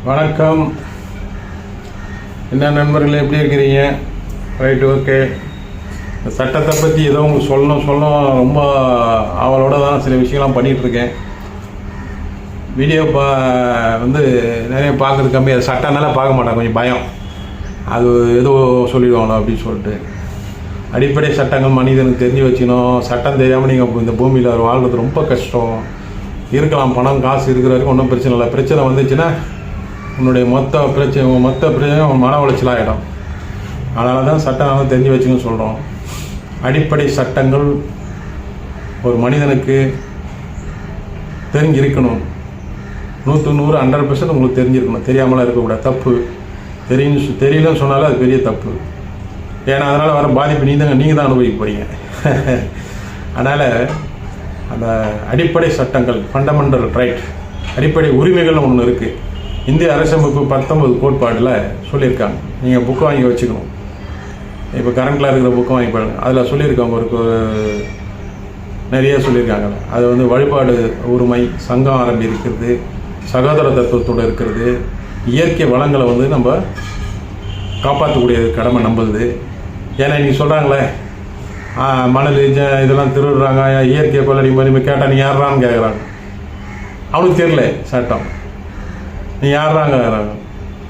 வணக்கம். என்ன நண்பர்களே, எப்படி இருக்கிறீங்க? Right, okay. இந்த சட்டத்தை பற்றி ஏதோ உங்களுக்கு சொல்லணும் ரொம்ப அவளோட தான் சில விஷயம்லாம் பண்ணிகிட்ருக்கேன். வீடியோ வந்து நிறைய பார்க்குறது கம்மி. அது சட்டம்னால பார்க்க மாட்டாங்க, கொஞ்சம் பயம். அது ஏதோ சொல்லிடுவாங்களோ அப்படின்னு சொல்லிட்டு. அடிப்படை சட்டங்கள் மனிதனுக்கு தெரிஞ்சு வச்சுக்கணும். சட்டம் தெரியாமல் நீங்கள் இந்த பூமியில் வாழ்கிறது ரொம்ப கஷ்டம். இருக்கலாம், பணம் காசு இருக்கிற வரைக்கும் ஒன்றும் பிரச்சனை இல்லை. பிரச்சனை வந்துச்சுன்னா உன்னுடைய மொத்த பிரச்சனையும் மன உளைச்சல் ஆகிடும். அதனால தான் சட்டம் தெரிஞ்சு வச்சுக்கணும்னு சொல்கிறோம். அடிப்படை சட்டங்கள் ஒரு மனிதனுக்கு தெரிஞ்சிருக்கணும். 100% 100% உங்களுக்கு தெரிஞ்சிருக்கணும். தெரியாமலாம் இருக்கக்கூடாது. தப்பு. தெரியலன்னு சொன்னாலும் அது பெரிய தப்பு. ஏன்னா அதனால் வர பாதிப்பு நீங்கள் தான் அனுபவிக்க போகிறீங்க. அதனால் அந்த அடிப்படை சட்டங்கள், ஃபண்டமெண்டல் ரைட், அடிப்படை உரிமைகள் ஒன்று இருக்குது. இந்திய அரசமைப்பு 19 கோட்பாடில் சொல்லியிருக்காங்க. நீங்கள் புக்கு வாங்கி வச்சுக்கணும். இப்போ கரண்டில் இருக்கிற புக்கு வாங்கி பாருங்க. அதில் சொல்லியிருக்காங்க, ஒரு நிறைய சொல்லியிருக்காங்க. அது வழிபாடு உரிமை, சங்கம் ஆரம்பி இருக்கிறது, சகோதர தத்துவத்தோடு இருக்கிறது, இயற்கை வளங்களை நம்ம காப்பாற்றக்கூடிய கடமை நம்புது. ஏன்னா இன்றைக்கி சொல்கிறாங்களே, மணல் இதெல்லாம் திருடுறாங்க, இயற்கையை கொள்ளடி மாதிரி கேட்டால் நீ யாரான்னு கேட்குறாங்க. அவனுக்கு தெரியல சட்டம், நீ யாராங்க.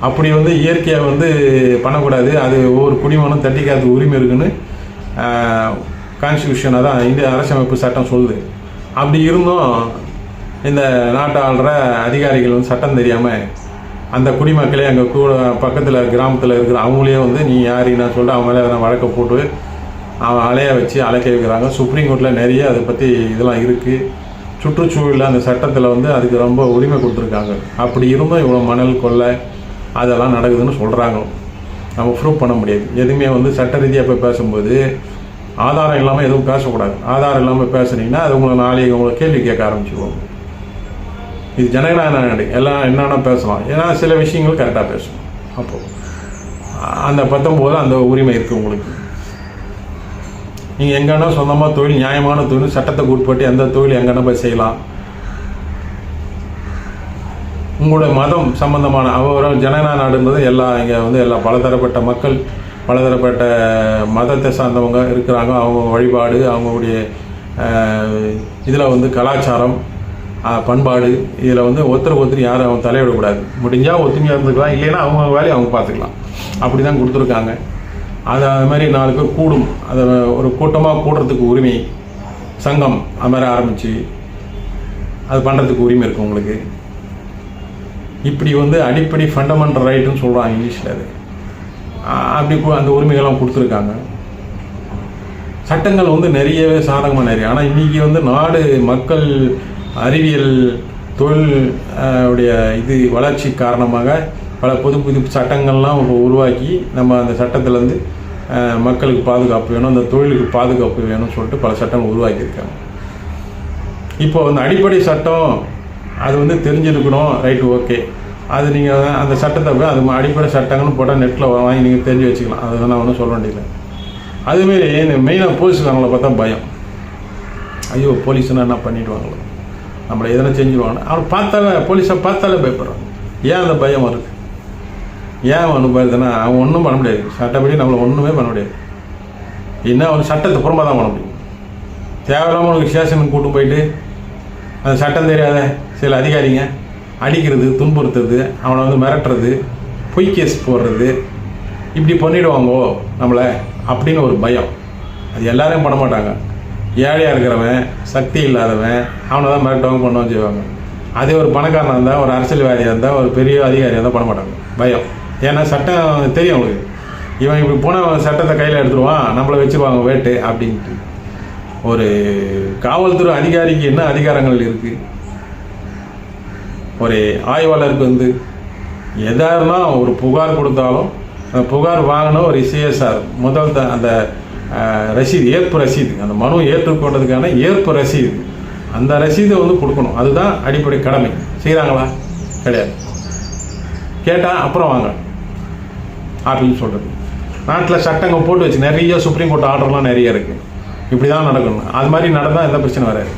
அப்படி இயற்கையை பண்ணக்கூடாது. அது ஒவ்வொரு குடிமகனும் தட்டிக்காத உரிமை இருக்குன்னு கான்ஸ்டியூஷனாக தான் இந்திய அரசமைப்பு சட்டம் சொல்லுது. அப்படி இருந்தும் இந்த நாட்டை ஆள்ற அதிகாரிகள் சட்டம் தெரியாமல் அந்த குடிமக்களே அங்கே கூட பக்கத்தில் கிராமத்தில் இருக்கிற அவங்களே நீ யாருன்னு சொல்லிட்டு அவங்க மேலே வழக்கை போட்டு அவன் அலைய வச்சு அழைக்க வைக்கிறாங்க. சுப்ரீம் கோர்ட்டில் நிறைய அதை பற்றி இதெல்லாம் இருக்குது. சுற்றுச்சூழலில் அந்த சட்டத்தில் அதுக்கு ரொம்ப உரிமை கொடுத்துருக்காங்க. அப்படி இருந்தும் இவ்வளோ மணல் கொள்ளை அதெல்லாம் நடக்குதுன்னு சொல்கிறாங்க. நம்ம ப்ரூவ் பண்ண முடியாது. எதுவுமே சட்ட ரீதியாக போய் பேசும்போது ஆதாரம் இல்லாமல் எதுவும் பேசக்கூடாது. ஆதாரம் இல்லாமல் பேசுனீங்கன்னா அது உங்களை நாளைக்கு உங்களை கேள்வி கேட்க ஆரம்பிச்சுக்குவோம். இது ஜனநாயக நாடு, எல்லாம் என்னென்ன பேசலாம். ஏன்னா சில விஷயங்கள் கரெக்டாக பேசணும். அப்போது அந்த 19 அந்த உரிமை இருக்குது உங்களுக்கு. நீங்கள் எங்கன்னா சொந்தமாக தொழில், நியாயமான தொழில், சட்டத்துக்கு உட்பட்டு எந்த தொழில் எங்கன்னா போய் செய்யலாம். உங்களுடைய மதம் சம்பந்தமான ஜனநாயக நாடுன்றது எல்லாம் இங்கே எல்லா பலதரப்பட்ட மக்கள், பலதரப்பட்ட மதத்தை சார்ந்தவங்க இருக்கிறாங்க. அவங்க வழிபாடு, அவங்களுடைய இதில் கலாச்சாரம், பண்பாடு, இதில் ஒருத்தருக்கு யாரும் அவங்க தலையிடக்கூடாது. முடிஞ்சால் ஒத்துமையாக இருந்துக்கலாம், இல்லைன்னா அவங்க வேலையை அவங்க பார்த்துக்கலாம். அப்படி தான் கொடுத்துருக்காங்க. அது மாதிரி 4 பேர் கூடும், அதை ஒரு கூட்டமாக கூடுறதுக்கு உரிமை, சங்கம் அது மாதிரி ஆரம்பித்து அது பண்ணுறதுக்கு உரிமை இருக்குது உங்களுக்கு. இப்படி அடிப்படை ஃபண்டமெண்டல் ரைட்டுன்னு சொல்கிறாங்க இங்கிலீஷில். அது அப்படி அந்த உரிமைகள்லாம் கொடுத்துருக்காங்க. சட்டங்கள் நிறையவே சாதகமாக நிறைய. ஆனால் இன்றைக்கி நாடு, மக்கள், அறிவியல், தொழில் உடைய வளர்ச்சி காரணமாக பல புது சட்டங்கள்லாம் உருவாக்கி நம்ம அந்த சட்டத்திலேருந்து மக்களுக்கு பாதுகாப்பு வேணும், அந்த தொழிலுக்கு பாதுகாப்பு வேணும்னு சொல்லிட்டு பல சட்டங்கள் உருவாக்கியிருக்காங்க. இப்போ அடிப்படை சட்டம் அது தெரிஞ்சிருக்கணும். Right, okay. அது நீங்கள் அந்த சட்டத்தை போய் அது அடிப்படை சட்டங்கள்னு போட்டால் நெட்டில் வாங்கி நீங்கள் தெரிஞ்சு வச்சுக்கலாம். அது நான் ஒன்றும் சொல்ல வேண்டியதில்லை. அதுமாரி மெயினாக போலீஸ்காரங்களை பார்த்தா பயம். ஐயோ, போலீஸ்னால் என்ன பண்ணிவிடுவாங்களோ, நம்மளை எதனா செஞ்சுருவாங்க. அவன் பார்த்தாலே, போலீஸை பார்த்தாலே பயப்படுறாங்க. ஏன் அந்த பயம் வருது? ஏன் அனுபவதுன்னா அவன் ஒன்றும் பண்ண முடியாது. சட்டப்படி நம்மளை ஒன்றுமே பண்ண முடியாது. என்ன அவன் சட்டத்தை புறமாக தான் பண்ண முடியும். தேவையில்லாமல் உனக்கு ஸ்டேஷனுக்கு கூட்டு போயிட்டு அந்த சட்டம் தெரியாத சில அதிகாரிங்க அடிக்கிறது, துன்புறுத்துறது, அவனை மிரட்டுறது, பொய் கேஸ் போடுறது, இப்படி பண்ணிவிடுவாங்கோ நம்மளை அப்படின்னு ஒரு பயம். அது எல்லாரையும் பண்ண மாட்டாங்க. ஏழையாக இருக்கிறவன், சக்தி இல்லாதவன், அவனை தான் மிரட்டவங்க பண்ணுவாங்க, செய்வாங்க. அதே ஒரு பணக்காரனாக இருந்தால், ஒரு அரசியல்வாதியாக இருந்தால், ஒரு பெரிய அதிகாரியாக இருந்தால் பண்ண மாட்டாங்க. பயம். ஏன்னா சட்டம் தெரியும் அவங்களுக்கு. இவன் இப்படி போனால் சட்டத்தை கையில் எடுத்துருவான், நம்மளை வச்சுருவாங்க வேட்டு அப்படின்ட்டு. ஒரு காவல்துறை அதிகாரிக்கு என்ன அதிகாரங்கள் இருக்குது? ஒரு ஆய்வாளருக்கு எதாருன்னா ஒரு புகார் கொடுத்தாலும் அந்த புகார் வாங்கின ஒரு சிஎஸ்ஆர் முதல் அந்த ரசீது, ஏற்பு ரசீது, அந்த மனு ஏற்றுக்கொண்டதுக்கான ஏற்பு ரசீது, அந்த ரசீதை கொடுக்கணும். அதுதான் அடிப்படை கடமை. செய்கிறாங்களா? கிடையாது. கேட்டால் அப்புறம் வாங்க அப்படின்னு சொல்கிறது. நாட்டில் சட்டங்கள் போட்டு வச்சு நிறைய சுப்ரீம் கோர்ட் ஆர்டர்லாம் நிறைய இருக்குது. இப்படி தான் நடக்கணும். அது மாதிரி நடந்தால் எந்த பிரச்சனை வராது.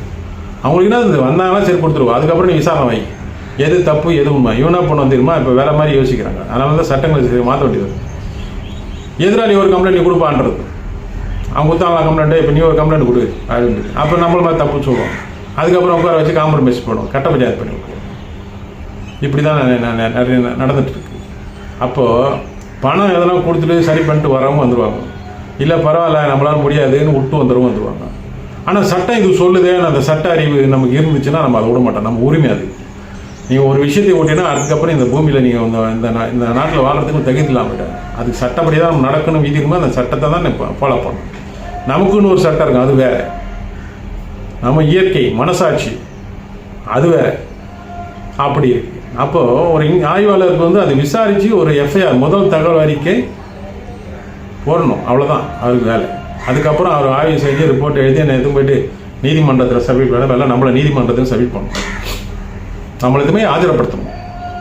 அவங்களுக்கு என்ன வந்தாங்கன்னா சரி கொடுத்துருவோம். அதுக்கப்புறம் நீ விசாரணை வை. எது தப்பு எது உண்மை இவனா பண்ண தெரியுமா? இப்போ வேற மாதிரி யோசிக்கிறாங்க. அதனால தான் சட்டங்களை மாற்ற வேண்டியது. எதிராளி ஒரு கம்ப்ளைண்ட் கொடுப்பான்றது, அவங்க கொடுத்தாங்க கம்ப்ளைண்ட்டு, இப்போ நீ ஒரு கம்ப்ளைண்ட் கொடு அப்படின்னு, அப்புறம் நம்மள மாதிரி தப்பு சொல்லுவோம். அதுக்கப்புறம் உட்கார வச்சு காம்ப்ரமைஸ் பண்ணுவோம், கட்ட பஞ்சாயத்து பண்ணி விட்டுருவோம். இப்படி தான் நிறைய நடந்துட்டு இருக்கு. அப்போது பணம் எதனா கொடுத்துட்டு சரி பண்ணிட்டு வரவங்க வந்துடுவாங்க, இல்லை பரவாயில்ல நம்மளால் முடியாதுன்னு விட்டு வந்துடுவாங்க. ஆனால் சட்டம் இது சொல்லுதேன்னு அந்த சட்ட அறிவு நமக்கு இருந்துச்சுன்னா நம்ம அதை விட மாட்டோம். நம்ம உரிமை அது. நீங்கள் ஒரு விஷயத்தை ஓட்டினா அதுக்கப்புறம் இந்த பூமியில் நீங்கள் இந்த நாட்டில் வாழ்கிறதுக்கு தகுதி இல்லாமட்டாங்க. அதுக்கு சட்டப்படி தான் நம்ம நடக்கணும், விதி இருக்கும்போது அந்த சட்டத்தை தான் இப்போ ஃபாலோ பண்ணணும். நமக்குன்னு ஒரு சட்டம் இருக்கும், அது வேறு. நம்ம இயற்கை மனசாட்சி அது வேறு. அப்படி இருக்கு. அப்போது ஒரு ஆய்வாளருக்கு வந்து அதை விசாரித்து ஒரு எஃப்ஐஆர் முதல் தகவல் அறிக்கை போடணும், அவ்வளோதான் அவருக்கு வேலை. அதுக்கப்புறம் அவர் ஆய்வு செஞ்சு ரிப்போர்ட் எழுதி என்னை எதுவும் போயிட்டு நீதிமன்றத்தில் சப்மிட் பண்ண வேலை, நம்மளை நீதிமன்றத்தில் சப்மிட் பண்ணணும், நம்மளை எதுவுமே ஆஜரப்படுத்தணும்.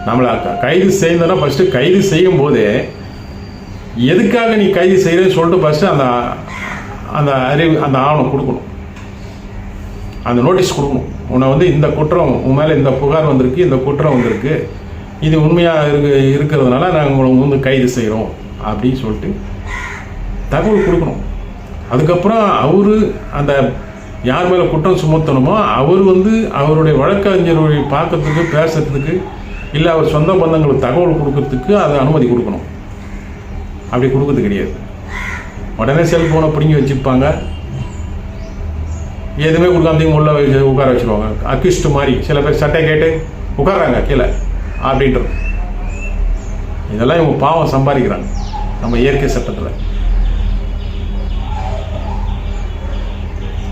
நம்மளை கைது செய்யணும்னா ஃபஸ்ட்டு கைது செய்யும் போதே எதுக்காக நீ கைது செய்கிறேன்னு சொல்லிட்டு ஃபஸ்ட்டு அந்த அறிவு அந்த ஆவணம் கொடுக்கணும், அந்த நோட்டீஸ் கொடுக்கணும். உன்னை வந்து இந்த குற்றம் உன் மேலே இந்த புகார் வந்திருக்கு, இந்த குற்றம் வந்திருக்கு, இது உண்மையாக இருக்கிறதுனால நாங்கள் உங்களை வந்து கைது செய்கிறோம் அப்படின்னு சொல்லிட்டு தகவல் கொடுக்கணும். அதுக்கப்புறம் அவர் அந்த யார் மேலே குற்றம் சுமத்தணுமோ அவர் வந்து அவருடைய வழக்கறிஞருடைய பார்க்கறதுக்கு பேசுறதுக்கு இல்லை அவர் சொந்த பந்தங்களுக்கு தகவல் கொடுக்கறதுக்கு அதை அனுமதி கொடுக்கணும். அப்படி கொடுக்கறது கிடையாது. உடனே செல்ஃபோனை பிடிங்கி வச்சுப்பாங்க, எதுவுமே கொடுக்காம உள்ள உட்கார வச்சுருவாங்க. அக்யூஸ்ட் மாதிரி சில பேர் சட்டை கேட்டு உட்காராங்க கீழே அப்படின்றது. இதெல்லாம் இவங்க பாவம் சம்பாதிக்கிறாங்க நம்ம இயற்கை சட்டத்தில்.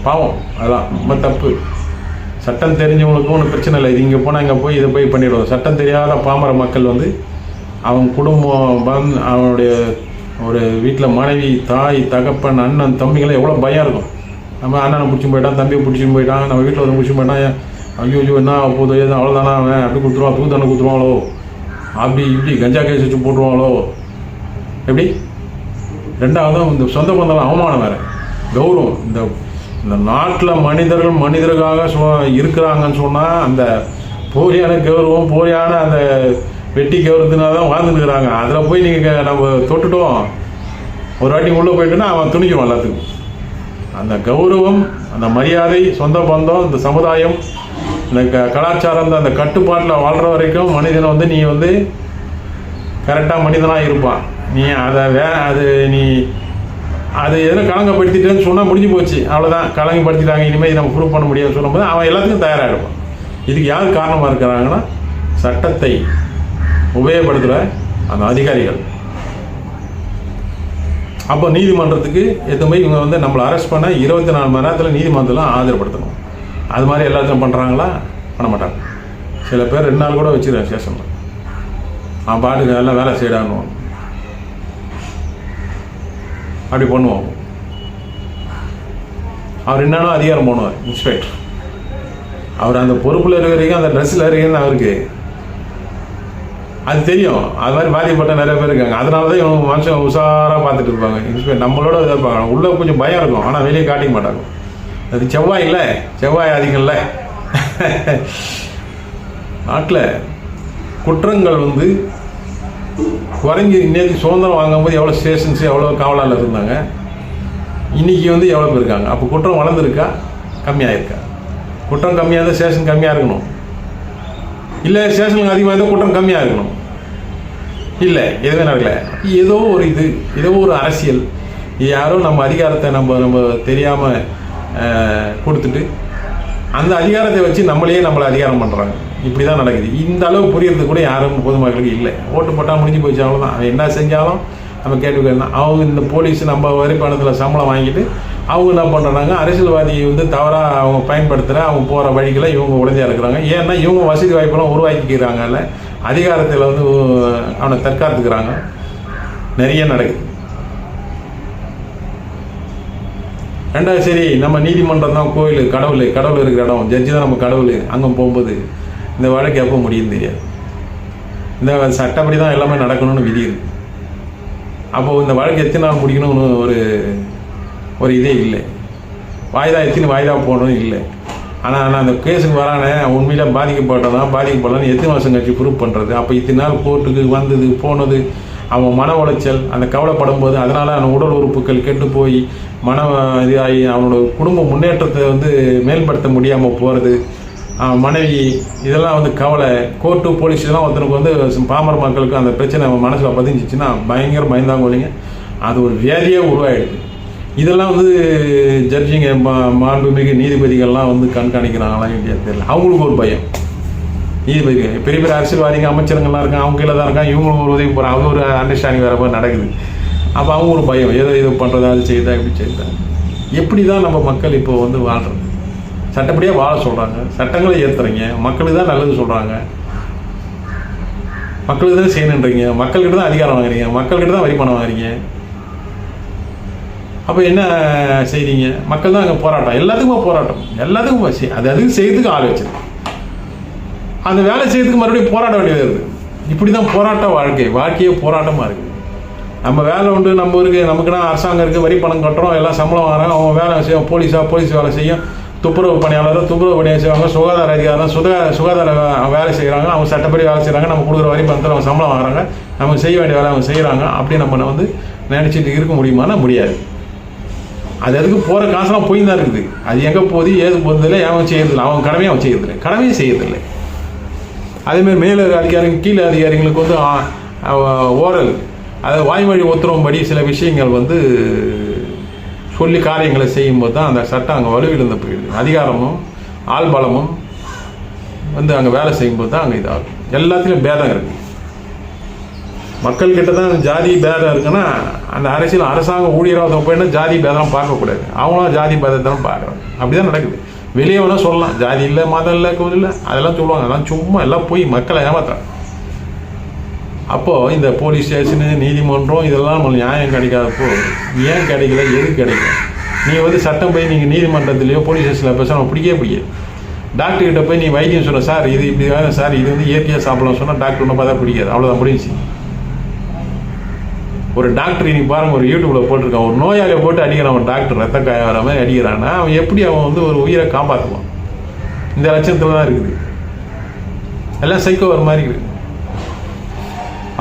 பாவம், அதெல்லாம் ரொம்ப தப்பு. சட்டம் தெரிஞ்சவங்களுக்கும் ஒன்றும் பிரச்சனை இல்லை, இது இங்கே போனால் இங்கே போய் இதை போய் பண்ணிவிடுவோம். சட்டம் தெரியாத பாமர மக்கள் வந்து அவங்க குடும்பம் அவனுடைய ஒரு வீட்டில் மனைவி தாய் தகப்பன் அண்ணன் தம்பிகளை எவ்வளோ பயம் இருக்கும். நம்ம அண்ணனை பிடிச்சி போயிட்டான், தம்பியை பிடிச்சி போயிட்டான், நம்ம வீட்டில் வந்து பிடிச்சி போயிட்டான், ஐயோ ஐயோ என்ன போதும் எதுவும் அவ்வளோதானா அவன் அப்படி கொடுத்துருவான், தூக்கு தானே கொடுத்துருவாங்களோ, அப்படி இப்படி கஞ்சா கேஸ் வச்சு போட்டுருவாங்களோ, எப்படி? ரெண்டாவது இந்த சொந்த பந்தம் அவமானம் வேறு, கௌரவம். இந்த நாட்டில் மனிதர்களுக்காக இருக்கிறாங்கன்னு சொன்னால் அந்த போலியான கௌரவம் போலியான அந்த வெட்டி கௌரவத்தினால தான் வாழ்ந்துருக்குறாங்க. அதில் போய் நீங்கள் நம்ம தொட்டுட்டோம் ஒரு வாட்டி உள்ளே போயிட்டுன்னா அவன் துணிக்கிறோம் எல்லாத்துக்கும். அந்த கௌரவம் அந்த மரியாதை சொந்த பந்தம் இந்த சமுதாயம் இந்த கலாச்சாரம் அந்த கட்டுப்பாட்டில் வாழ்கிற வரைக்கும் மனிதனை வந்து நீ வந்து கரெக்டாக மனிதனாக இருப்பான். நீ அது நீ அது எதில் கலங்கப்படுத்திட்டேன்னு சொன்னால் முடிஞ்சு போச்சு, அவ்வளோதான், கலங்கப்படுத்திட்டாங்க, இனிமேல் நம்ம ப்ரூவ் பண்ண முடியாதுன்னு சொல்லும்போது அவன் எல்லாத்துக்கும் தயாராக இருப்பான். இதுக்கு யார் காரணமாக இருக்கிறாங்கன்னா சட்டத்தை உபயோகப்படுத்துகிற அந்த அதிகாரிகள். அப்போ நீதிமன்றத்துக்கு எதுவுமே இவங்க வந்து நம்மளை அரெஸ்ட் பண்ண 24 மணி நேரத்தில் நீதிமன்றத்தில் ஆஜர்படுத்தணும். அது மாதிரி எல்லாத்தையும் பண்ணுறாங்களா? பண்ண மாட்டாங்க. சில பேர் 2 நாள் கூட வச்சுருக்காங்க ஸ்டேஷனில், அவன் பாட்டுக்கு எல்லாம் வேலை செய்யடான்னு அப்படி பண்ணுவோம். அவர் என்னன்னா அதிகாரம் பண்ணுவார் இன்ஸ்பெக்டர். அவர் அந்த பொறுப்பில் இருக்கிறீங்க, அந்த ட்ரெஸ்ஸில் இருக்கீங்கன்னு அவருக்கு அது தெரியும். அது மாதிரி பாதிக்கப்பட்ட நிறைய பேர் இருக்காங்க. அதனால தான் இவங்க மனுஷன் உஷாராக பார்த்துட்டு இருப்பாங்க. இன்ஸ்பெக்டர் நம்மளோட இதாக இருப்பாங்க, உள்ளே கொஞ்சம் பயம் இருக்கும், ஆனால் வெளியே காட்டிக்க மாட்டாங்க. அது செவ்வாய் இல்லை, செவ்வாய் அதிகம் இல்லை. நாட்டில் குற்றங்கள் வந்து குறைஞ்சி நேற்று சுதந்திரம் வாங்கும்போது எவ்வளோ ஸ்டேஷன்ஸு எவ்வளோ காவலாளர் இருந்தாங்க, இன்றைக்கி வந்து எவ்வளோ பேர் இருக்காங்க. அப்போ குற்றம் வளர்ந்துருக்கா கம்மியாக இருக்கா? குற்றம் கம்மியாக இருந்தால் ஸ்டேஷன் கம்மியாக இருக்கணும், இல்லை ஸ்டேஷனுக்கு அதிகமாக இருந்தால் குற்றம் கம்மியாக இருக்கணும். இல்லை, எதுவுமே நடக்கலை. ஏதோ ஒரு அரசியல், யாரோ நம்ம அதிகாரத்தை நம்ம தெரியாமல் கொடுத்துட்டு அந்த அதிகாரத்தை வச்சு நம்மளை அதிகாரம் பண்ணுறாங்க. இப்படி தான் நடக்குது. இந்த அளவு புரியறது கூட யாரும் பொதுமக்களுக்கு இல்லை. ஓட்டு போட்டால் முடிஞ்சு போச்சு, அவ்வளோதான். அவன் என்ன செஞ்சாலும் நம்ம கேட்டுக்கலாம். அவங்க இந்த போலீஸ் நம்ம வரி பணத்தில் சம்பளம் வாங்கிட்டு அவங்க என்ன பண்ணுறாங்க, அரசியல்வாதியை வந்து தவறாக அவங்க பயன்படுத்துகிற அவங்க போகிற வழிகளை இவங்க உடனடியாக இருக்கிறாங்க. ஏன்னா இவங்க வசதி வாய்ப்பெல்லாம் உருவாக்கிக்கிறாங்கல்ல, அதிகாரத்தில் வந்து அவனை தற்காத்துக்கிறாங்க. நிறைய நடக்குது. ரெண்டாவது சரி, நம்ம நீதிமன்றம் தான் கோயில், கடவுள் இருக்கிற இடம், ஜட்ஜி தான் நம்ம கடவுள். அங்கே போகும்போது இந்த வழக்கு எப்போ முடியும்னு தெரியாது. இந்த சட்டப்படி தான் எல்லாமே நடக்கணும்னு விதி இருக்கு. அப்போது இந்த வழக்கு எத்தனை நாள் முடிக்கணும்னு ஒரு இதே இல்லை. வாய்தா எத்தனை வாய்தா போடணும் இல்லை. ஆனால் நான் அந்த கேஸுக்கு வரானே உண்மையில பாதிக்கப்படலான்னு எத்தனை வருஷம் கழிச்சு ப்ரூவ் பண்ணுறது? அப்போ இத்தனை நாள் கோர்ட்டுக்கு வந்தது போனது, அவன் மன உளைச்சல், அந்த கவலைப்படும் போது அதனால் அவன் உடல் உறுப்புகள் கெட்டு போய் மன இதாகி அவனோட குடும்ப முன்னேற்றத்தை வந்து மேம்படுத்த முடியாமல் போகிறது, அவன் மனைவி, இதெல்லாம் வந்து கவலை. கோர்ட்டு போலீஸ் இதெல்லாம் ஒருத்தனுக்கு வந்து பாமர மக்களுக்கு அந்த பிரச்சனை அவன் மனசில் பதிஞ்சிச்சுன்னா பயங்கர பயந்தாங்கோலிங்க, அது ஒரு வியாதியே உருவாயிடுது. இதெல்லாம் வந்து ஜட்ஜிங்க மாண்புமிகு நீதிபதிகள்லாம் வந்து கண்காணிக்கிறாங்களா இல்லையா தெரியல. அவங்களுக்கு ஒரு பயம். நீதிபதிகள் பெரிய பெரிய அரசியல்வாதிங்க அமைச்சருங்கள்லாம் இருக்காங்க, அவங்க கீழே தான் இருக்காங்க, இவங்களும் ஒரு உதவி போகிறாங்க, அவங்க ஒரு அண்டர்ஸ்டாண்டிங் வேறு மாதிரி நடக்குது. அப்போ அவங்க ஒரு பயம், ஏதோ இது பண்ணுறதா அது செய்யுதா இப்படி செய்யுதா. எப்படி தான் நம்ம மக்கள் இப்போ வந்து வாழ்கிறது? சட்டப்படியாக வாழ சொல்கிறாங்க, சட்டங்களை ஏற்றுறீங்க, மக்களுக்கு தான் நல்லது சொல்கிறாங்க, மக்களுக்கு தான் செய்யணுன்றீங்க, மக்கள்கிட்ட தான் அதிகாரம் வாங்குறீங்க, மக்கள்கிட்ட தான் வரி பணம் வாங்குறீங்க. அப்போ என்ன செய்கிறீங்க? மக்கள் தான் அங்கே போராட்டம், எல்லாத்துக்குமே போராட்டம், எல்லாத்துக்கும் அதுக்கு செய்யறதுக்கு ஆள் வச்சிருக்கு. அந்த வேலை செய்யறதுக்கு மறுபடியும் போராட வேண்டியது இருக்குது. இப்படி தான் போராட்ட வாழ்க்கையே போராட்டமாக இருக்குது. நம்ம வேலை உண்டு, நம்ம இருக்குது, நமக்குன்னா அரசாங்கம் இருக்குது, வரி பணம் கட்டுறோம், எல்லாம் சம்பளம் வராங்க, அவங்க வேலை செய்யும், போலீஸ் வேலை செய்யும், துப்புரவு பணியாளர் துப்புரவு பணியை செய்வாங்க, சுகாதார அதிகாரம் சுகாதார வேலை செய்கிறாங்க, அவங்க சட்டப்படி வேலை செய்கிறாங்க, நம்ம கொடுக்குற வரி பணத்தில் அவங்க சம்பளம் வாங்குறாங்க, நமக்கு செய்ய வேண்டிய வேலை அவங்க செய்கிறாங்க. அப்படி நம்ம வந்து நினச்சிட்டு இருக்க முடியுமானா முடியாது. அது அதுக்கு போகிற காசுலாம் போய் தான் இருக்குது. அது எங்கே போகுது ஏது போகிறதில்லை, அவன் செய்யறதில்லை, அவன் கடமையை அவன் செய்யறதில்லை, கடமையும் செய்யறதில்லை. அதேமாதிரி மேல அதிகாரிகள் கீழே அதிகாரிகளுக்கு வந்து ஓரல், அதாவது வாய்மொழி உத்தரவும்படி சில விஷயங்கள் வந்து சொல்லி காரியங்களை செய்யும்போது தான் அந்த சட்டம் அங்கே வலுவிழந்து போயிடுது. அதிகாரமும் ஆள்பலமும் வந்து அங்கே வேலை செய்யும்போது தான் அங்கே இதாகும். எல்லாத்துலேயும் பேதம் இருக்குது. மக்கள்கிட்ட தான் ஜாதி பேதம் இருக்குன்னா அந்த அரசாங்க ஊழியராக போயின்னா ஜாதி பேதம் பார்க்கக்கூடாது, அவங்களாம் ஜாதி பேதத்தான் பார்க்குறாங்க. அப்படி தான் நடக்குது. வெளியே வேணால் சொல்லலாம் ஜாதி இல்லை, மதம் இல்லை, கோவில் இல்லை, அதெல்லாம் சொல்லுவாங்க. அதெல்லாம் சும்மா எல்லாம் போய் மக்களை ஏமாத்துறாங்க. அப்போது இந்த போலீஸ் ஸ்டேஷனு, நீதிமன்றம் இதெல்லாம் நம்மளுக்கு நியாயம் கிடைக்காதப்போ ஏன் கிடைக்கல, எது கிடைக்கல? நீங்கள் வந்து சட்டம் போய் நீங்கள் நீதிமன்றத்துலேயோ போலீஸ் ஸ்டேஷனில் பேச நம்ம பிடிக்கவே. டாக்டர்கிட்ட போய் நீ வைத்தியம் சொன்ன, சார் இது இப்படி வேணும் சார், இது வந்து இயற்கையாக சாப்பிடலாம் சொன்னால் டாக்டர் ஒன்றும் பார்த்தா பிடிக்காது, அவ்வளோதான் முடிஞ்சு. ஒரு டாக்டர் இன்னைக்கு பாருங்க, ஒரு யூடியூப்ல போட்டிருக்கான், ஒரு நோயாளியை போட்டு அடிக்கிறான், ஒரு டாக்டர் ரத்த காய வர மாதிரி அடிக்கிறான்னா அவன் எப்படி அவன் வந்து ஒரு உயிரை காப்பாற்றுவான்? இந்த லட்சணத்தில் தான் இருக்குது. எல்லாம் சைக்கோ வர மாதிரி இருக்குது.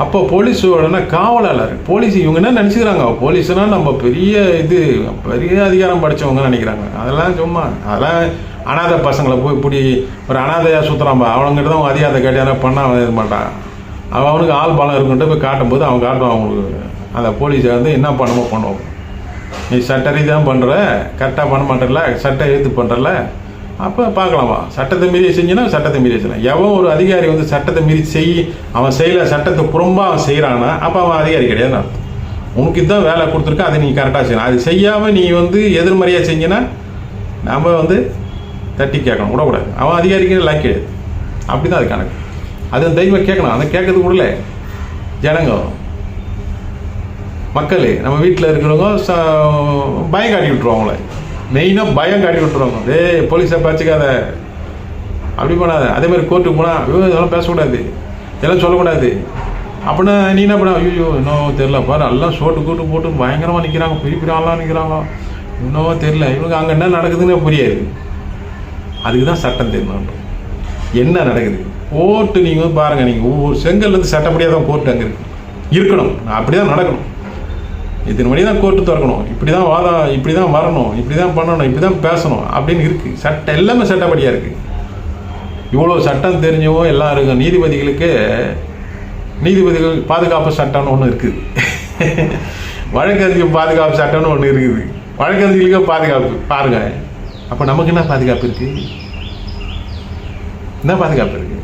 அப்போ போலீஸோடனா காவலாளர், போலீஸ் இவங்க என்ன நினச்சிக்கிறாங்க, போலீஸ்னா நம்ம பெரிய அதிகாரம் படித்தவங்க நினைக்கிறாங்க. அதெல்லாம் சும்மா, அதெல்லாம் அனாதை பசங்களை போய் இப்படி ஒரு அனாதையாக சுற்றுறான்பா, அவனுங்கிட்ட தான் அவன் அதிகாரத்தை கேட்டானா பண்ண அவன் இது மாட்டான். அவனுக்கு ஆள் பலம் இருக்குன்ட்டு போய் காட்டும்போது அவன் காட்டுவான். அவங்களுக்கு அந்த போலீஸை வந்து என்ன பண்ணுவோம், நீ சட்ட ரீதியாக பண்ணுற, கரெக்டாக பண்ண மாட்டேல, சட்டம் எழுத்து பண்ணுறல, அப்போ பார்க்கலாமா? சட்டத்தை மீறி செஞ்சுன்னா சட்டத்தை மீறி செய்யலாம். எவன் ஒரு அதிகாரி வந்து சட்டத்தை மீறி அவன் செய்யலை, சட்டத்தை புறம்பாக அவன் செய்கிறான்னா அப்போ அவன் அதிகாரி கிடையாதுன்னு அர்த்தம். உனக்கு இதுதான் வேலை கொடுத்துருக்கா, அதை நீ கரெக்டாக செய்யணும். அது செய்யாமல் நீ வந்து எதிர்மறையாக செஞ்சினா நம்ம வந்து தட்டி கேட்கணும், விடக்கூடாது. அவன் அதிகாரிக்கு லாக் கிடையாது. அப்படி தான் அது கணக்கு. அது தைரியமாக கேட்கணும். அதை கேட்கறது கூடல ஜனங்க மக்கள் நம்ம வீட்டில் இருக்கிறவங்க பயம் காட்டி விட்டுருவாங்களே, மெயினாக பயம் காட்டி விட்டுருவாங்க. போலீஸை பறிச்சுக்காத, அப்படி பண்ணாத. அதேமாதிரி கோர்ட்டுக்கு போனால் இதெல்லாம் பேசக்கூடாது, இதெல்லாம் சொல்லக்கூடாது அப்படின்னா நீ என்ன பண்ண, ஐயோ இன்னும் தெரில பாரு, எல்லாம் சோட்டு கூட்டு போட்டு பயங்கரமாக நிற்கிறாங்க, பெரிய பெரிய ஆளாக நிற்கிறாங்க, இன்னும் தெரில இவனுக்கு அங்கே என்ன நடக்குதுன்னு புரியாது. அதுக்கு தான் சட்டம் தெரியணும் என்ன நடக்குது. கோர்ட்டு நீங்கள் வந்து பாருங்கள், நீங்கள் ஒவ்வொரு செங்கல்லேருந்து சட்டப்படியாக தான் கோர்ட்டு அங்கே இருக்கணும், அப்படி தான் நடக்கணும். இத்தனை மணி தான் கோர்ட்டு திறக்கணும், இப்படி தான் வாதம், இப்படி தான் வரணும், இப்படி தான் பண்ணணும், இப்படி தான் பேசணும் அப்படின்னு இருக்குது. சட்டம் எல்லாமே சட்டப்படியாக இருக்குது. இவ்வளோ சட்டம் தெரிஞ்சவும் எல்லாம் இருக்குது. நீதிபதிகள் பாதுகாப்பு சட்டம்னு ஒன்று இருக்குது, வழக்கறிஞர் பாதுகாப்பு சட்டம்னு ஒன்று இருக்குது. வழக்கறிஞர்களுக்கே பாதுகாப்பு பாருங்கள். அப்போ நமக்கு என்ன பாதுகாப்பு இருக்குது? என்ன பாதுகாப்பு இருக்குது?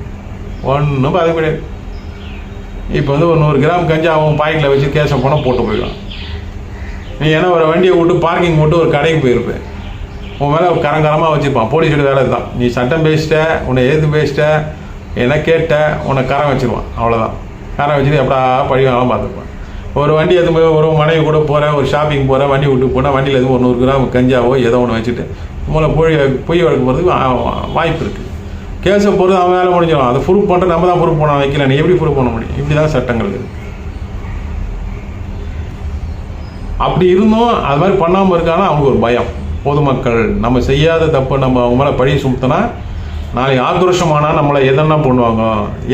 ஒன்றும் பாதுகாப்பு கிடையாது. இப்போ வந்து ஒரு 100 கிராம் கஞ்சா அவன் பாக்கெட்டில் வச்சு கேஸை போனால் போட்டு போயிடலாம். நீ ஏன்னா ஒரு வண்டியை விட்டு பார்க்கிங் போட்டு ஒரு கடைக்கு போயிருப்பேன், உன் மேலே கரங்கரமாக வச்சுருப்பான். போலீஸோட வேலை தான், நீ சட்டம் பேசிட்ட, உன்னை எது பேசிட்ட, என்ன கேட்ட, உன்னை கரம் வச்சுருவான். அவ்வளோதான், கரம் வச்சுட்டு எப்படா பழிவாங்கலாம் பார்த்துருப்பான். ஒரு வண்டி எதுவும் ஒரு மனைவி கூட போகிறேன், ஒரு ஷாப்பிங் போகிறேன், வண்டி விட்டு போனால் வண்டியில் எதுவும் 100 கிராம் கஞ்சாவோ ஏதோ ஒன்று வச்சுட்டு மூளை பொய் வழக்கு போகிறதுக்கு வாய்ப்பு இருக்குது. கேஸை போகிறது அவன் வேலை முடிஞ்சிடும். அதை ப்ரூஃப் பண்ணுற நம்ம தான் ப்ரூஃப் பண்ண வைக்கல, நீ எப்படி ப்ரூஃப் பண்ண முடியும்? இப்படி தான் சட்டங்கள் இருக்குது. அப்படி இருந்தும் அது மாதிரி பண்ணாமல் இருக்கானா அவனுக்கு ஒரு பயம். பொதுமக்கள் நம்ம செய்யாத தப்பு நம்ம அவங்க மேலே பழி சுமத்தினா நாளைக்கு ஆக்ரோஷமானால் நம்மளை எதனா பண்ணுவாங்க.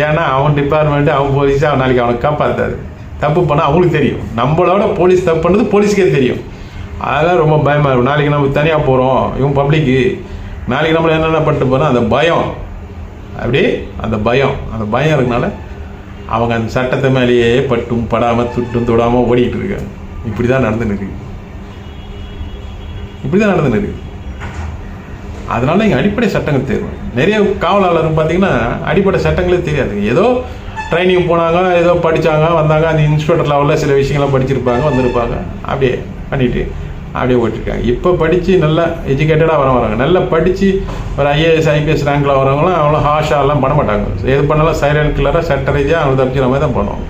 ஏன்னா அவன் டிபார்ட்மெண்ட்டு அவன் போலீஸு நாளைக்கு அவனுக்கு காப்பாற்றாது. தப்பு பண்ணால் அவங்களுக்கு தெரியும். நம்மளோட போலீஸ் தப்பு பண்ணது போலீஸுக்கே தெரியும். அதெல்லாம் ரொம்ப பயமாக இருக்கும். நாளைக்கு நம்ம தனியாக போகிறோம், இவன் பப்ளிக்கு நாளைக்கு நம்மளை என்னென்ன பண்ணிட்டு போகிறோம், அந்த பயம் அப்படியே அந்த பயம் இருக்கனால அவங்க அந்த சட்டத்தை மேலேயே பட்டும் படாமல் துட்டும் தொடாமல் ஓடிக்கிட்டு இருக்காங்க. இப்படி தான் நடந்துன்னு இருக்கு. அதனால இங்கே அடிப்படை சட்டங்கள் தேவை. நிறைய காவலாளர் பார்த்தீங்கன்னா அடிப்படை சட்டங்களே தெரியாது. ஏதோ ட்ரைனிங் போனாங்க, ஏதோ படித்தாங்க, வந்தாங்க, அந்த இன்ஸ்பெக்டர் லெவலில் சில விஷயங்கள்லாம் படிச்சிருப்பாங்க, வந்திருப்பாங்க, அப்படியே பண்ணிட்டு அப்படியே ஓட்டிருக்காங்க. இப்போ படித்து நல்லா எஜுகேட்டடாக வராங்க. நல்லா படித்து ஒரு IAS IPS ரேங்கில் வரவங்களாம் அவ்வளோ ஹாஷாலாம் பண்ண மாட்டாங்க. எது பண்ணாலும் சைலண்ட் கில்லராக சட்ட ரீதியாக அவங்க தப்பிக்கிற மாதிரி தான் பண்ணுவாங்க.